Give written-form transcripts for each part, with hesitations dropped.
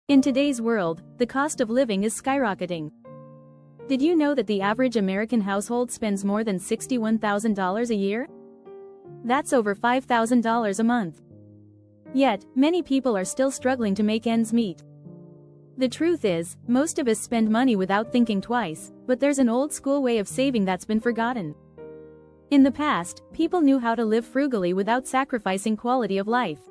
In today's world, the cost of living is skyrocketing. Did you know that the average American household spends more than $61,000 a year? That's over $5,000 a month. Yet, many people are still struggling to make ends meet. The truth is, most of us spend money without thinking twice, but there's an old school way of saving that's been forgotten. In the past, people knew how to live frugally without sacrificing quality of life.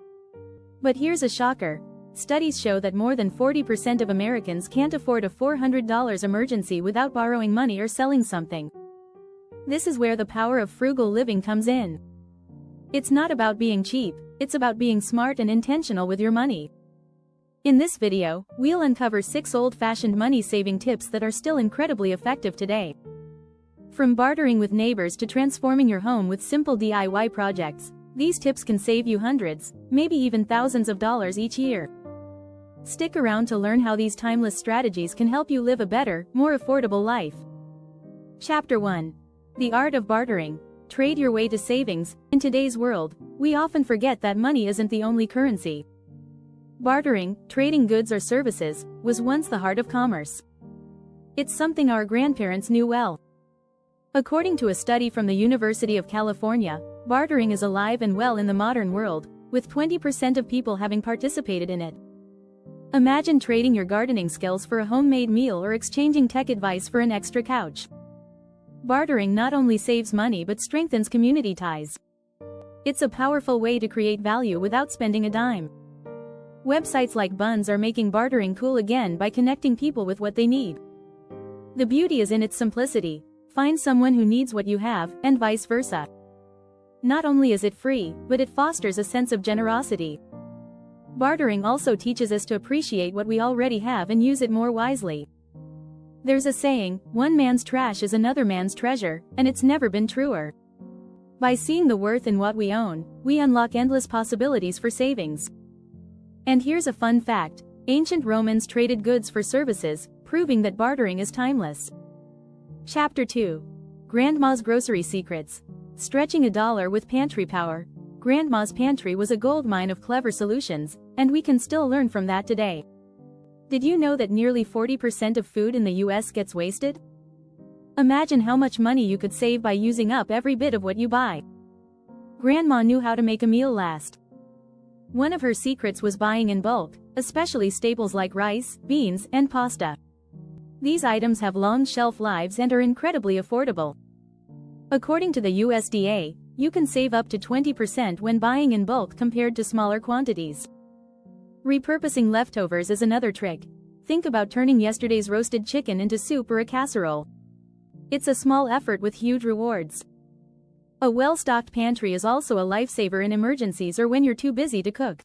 But here's a shocker. Studies show that more than 40% of Americans can't afford a $400 emergency without borrowing money or selling something. This is where the power of frugal living comes in. It's not about being cheap, it's about being smart and intentional with your money. In this video, we'll uncover 6 old-fashioned money-saving tips that are still incredibly effective today. From bartering with neighbors to transforming your home with simple DIY projects, these tips can save you hundreds, maybe even thousands of dollars each year. Stick around to learn how these timeless strategies can help you live a better, more affordable life. Chapter 1. The Art of Bartering. Trade your way to savings. In today's world, we often forget that money isn't the only currency. Bartering, trading goods or services, was once the heart of commerce. It's something our grandparents knew well. According to a study from the University of California, bartering is alive and well in the modern world, with 20% of people having participated in it. Imagine trading your gardening skills for a homemade meal or exchanging tech advice for an extra couch. Bartering not only saves money but strengthens community ties. It's a powerful way to create value without spending a dime. Websites like Buns are making bartering cool again by connecting people with what they need. The beauty is in its simplicity. Find someone who needs what you have, and vice versa. Not only is it free, but it fosters a sense of generosity. Bartering also teaches us to appreciate what we already have and use it more wisely. There's a saying, one man's trash is another man's treasure, and it's never been truer. By seeing the worth in what we own, we unlock endless possibilities for savings. And here's a fun fact, ancient Romans traded goods for services, proving that bartering is timeless. Chapter 2. Grandma's Grocery Secrets. Stretching a dollar with pantry power. Grandma's pantry was a goldmine of clever solutions, and we can still learn from that today. Did you know that nearly 40% of food in the US gets wasted? Imagine how much money you could save by using up every bit of what you buy. Grandma knew how to make a meal last. One of her secrets was buying in bulk, especially staples like rice, beans, and pasta. These items have long shelf lives and are incredibly affordable. According to the USDA, you can save up to 20% when buying in bulk compared to smaller quantities. Repurposing leftovers is another trick. Think about turning yesterday's roasted chicken into soup or a casserole. It's a small effort with huge rewards. A well-stocked pantry is also a lifesaver in emergencies or when you're too busy to cook.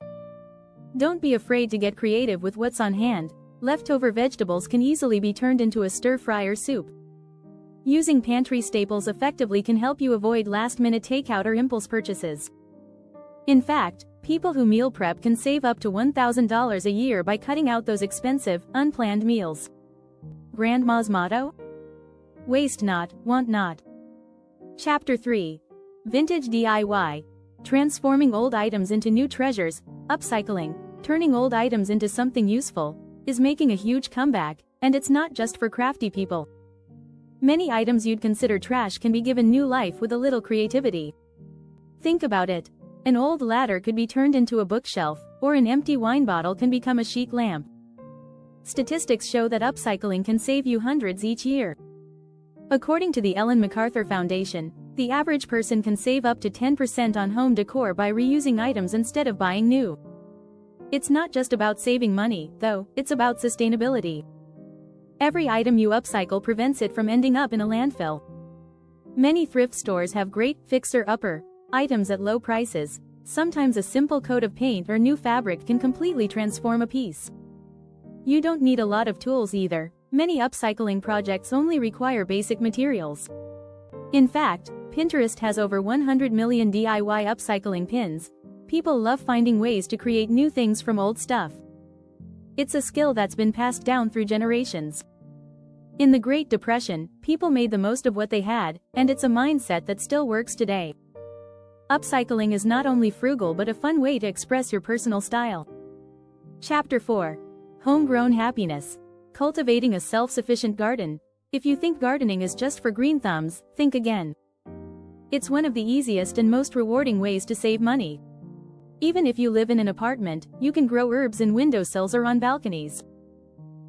Don't be afraid to get creative with what's on hand. Leftover vegetables can easily be turned into a stir-fry or soup. Using pantry staples effectively can help you avoid last-minute takeout or impulse purchases. In fact, people who meal prep can save up to $1,000 a year by cutting out those expensive, unplanned meals. Grandma's motto? Waste not, want not. Chapter 3. Vintage DIY. Transforming old items into new treasures. Upcycling, turning old items into something useful, is making a huge comeback, and it's not just for crafty people. Many items you'd consider trash can be given new life with a little creativity. Think about it. An old ladder could be turned into a bookshelf, or an empty wine bottle can become a chic lamp. Statistics show that upcycling can save you hundreds each year. According to the Ellen MacArthur Foundation, the average person can save up to 10% on home decor by reusing items instead of buying new. It's not just about saving money, though, it's about sustainability. Every item you upcycle prevents it from ending up in a landfill. Many thrift stores have great fixer-upper items at low prices. Sometimes a simple coat of paint or new fabric can completely transform a piece. You don't need a lot of tools either. Many upcycling projects only require basic materials. In fact, Pinterest has over 100 million DIY upcycling pins. People love finding ways to create new things from old stuff. It's a skill that's been passed down through generations. In the Great Depression, people made the most of what they had, and it's a mindset that still works today. Upcycling is not only frugal but a fun way to express your personal style. Chapter 4. Homegrown happiness. Cultivating a self-sufficient garden. If you think gardening is just for green thumbs, think again. It's one of the easiest and most rewarding ways to save money. Even if you live in an apartment, you can grow herbs in windowsills or on balconies.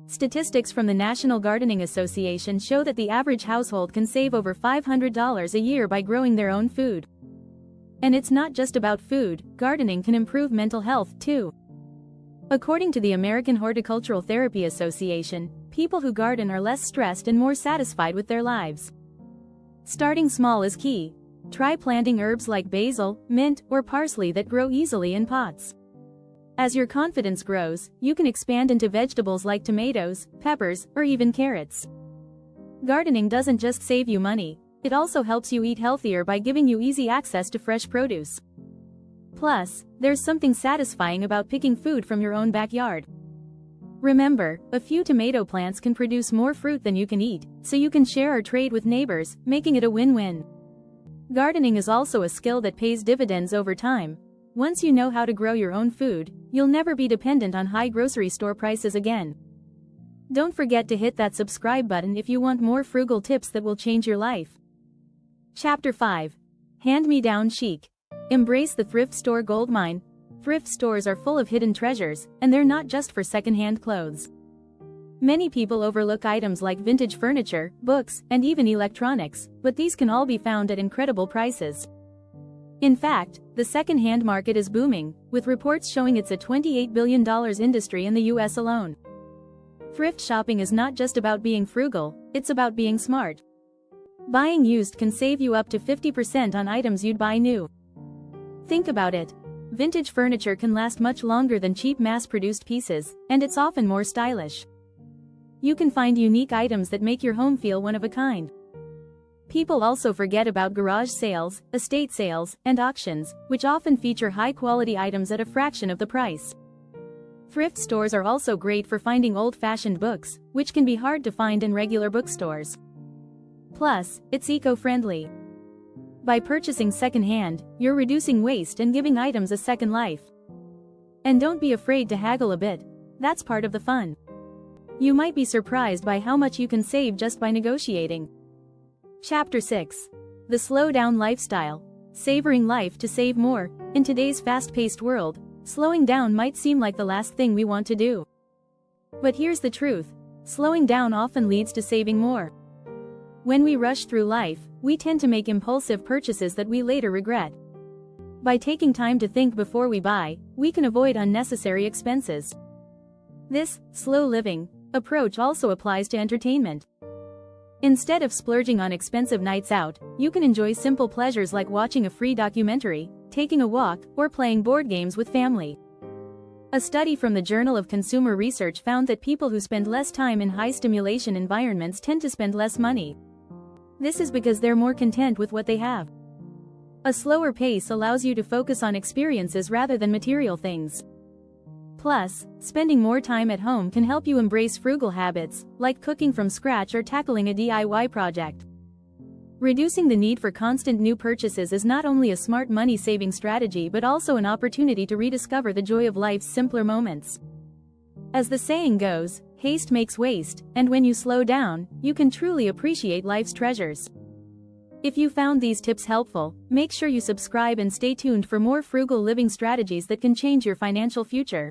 Statistics from the National Gardening Association show that the average household can save over $500 a year by growing their own food. And it's not just about food, gardening can improve mental health too. According to the American Horticultural Therapy Association, people who garden are less stressed and more satisfied with their lives. Starting small is key. Try planting herbs like basil, mint, or parsley that grow easily in pots. As your confidence grows, you can expand into vegetables like tomatoes, peppers, or even carrots. Gardening doesn't just save you money, it also helps you eat healthier by giving you easy access to fresh produce. Plus, there's something satisfying about picking food from your own backyard. Remember, a few tomato plants can produce more fruit than you can eat, so you can share or trade with neighbors, making it a win-win. Gardening is also a skill that pays dividends over time. Once you know how to grow your own food, you'll never be dependent on high grocery store prices again. Don't forget to hit that subscribe button if you want more frugal tips that will change your life. Chapter 5. Hand-me-down chic. Embrace the thrift store goldmine. Thrift stores are full of hidden treasures, and they're not just for second-hand clothes. Many people overlook items like vintage furniture, books, and even electronics, but these can all be found at incredible prices. In fact, the second-hand market is booming, with reports showing it's a $28 billion industry in the US alone. Thrift shopping is not just about being frugal, it's about being smart. Buying used can save you up to 50% on items you'd buy new. Think about it. Vintage furniture can last much longer than cheap mass-produced pieces, and it's often more stylish. You can find unique items that make your home feel one of a kind. People also forget about garage sales, estate sales, and auctions, which often feature high-quality items at a fraction of the price. Thrift stores are also great for finding old-fashioned books, which can be hard to find in regular bookstores. Plus, it's eco-friendly. By purchasing second-hand, you're reducing waste and giving items a second life. And don't be afraid to haggle a bit. That's part of the fun. You might be surprised by how much you can save just by negotiating. Chapter 6. The Slow-Down Lifestyle. Savoring life to save more. In today's fast-paced world, slowing down might seem like the last thing we want to do. But here's the truth. Slowing down often leads to saving more. When we rush through life, we tend to make impulsive purchases that we later regret. By taking time to think before we buy, we can avoid unnecessary expenses. This slow living approach also applies to entertainment. Instead of splurging on expensive nights out, you can enjoy simple pleasures like watching a free documentary, taking a walk, or playing board games with family. A study from the Journal of Consumer Research found that people who spend less time in high-stimulation environments tend to spend less money. This is because they're more content with what they have. A slower pace allows you to focus on experiences rather than material things. Plus, spending more time at home can help you embrace frugal habits, like cooking from scratch or tackling a DIY project. Reducing the need for constant new purchases is not only a smart money-saving strategy but also an opportunity to rediscover the joy of life's simpler moments. As the saying goes, haste makes waste, and when you slow down, you can truly appreciate life's treasures. If you found these tips helpful, make sure you subscribe and stay tuned for more frugal living strategies that can change your financial future.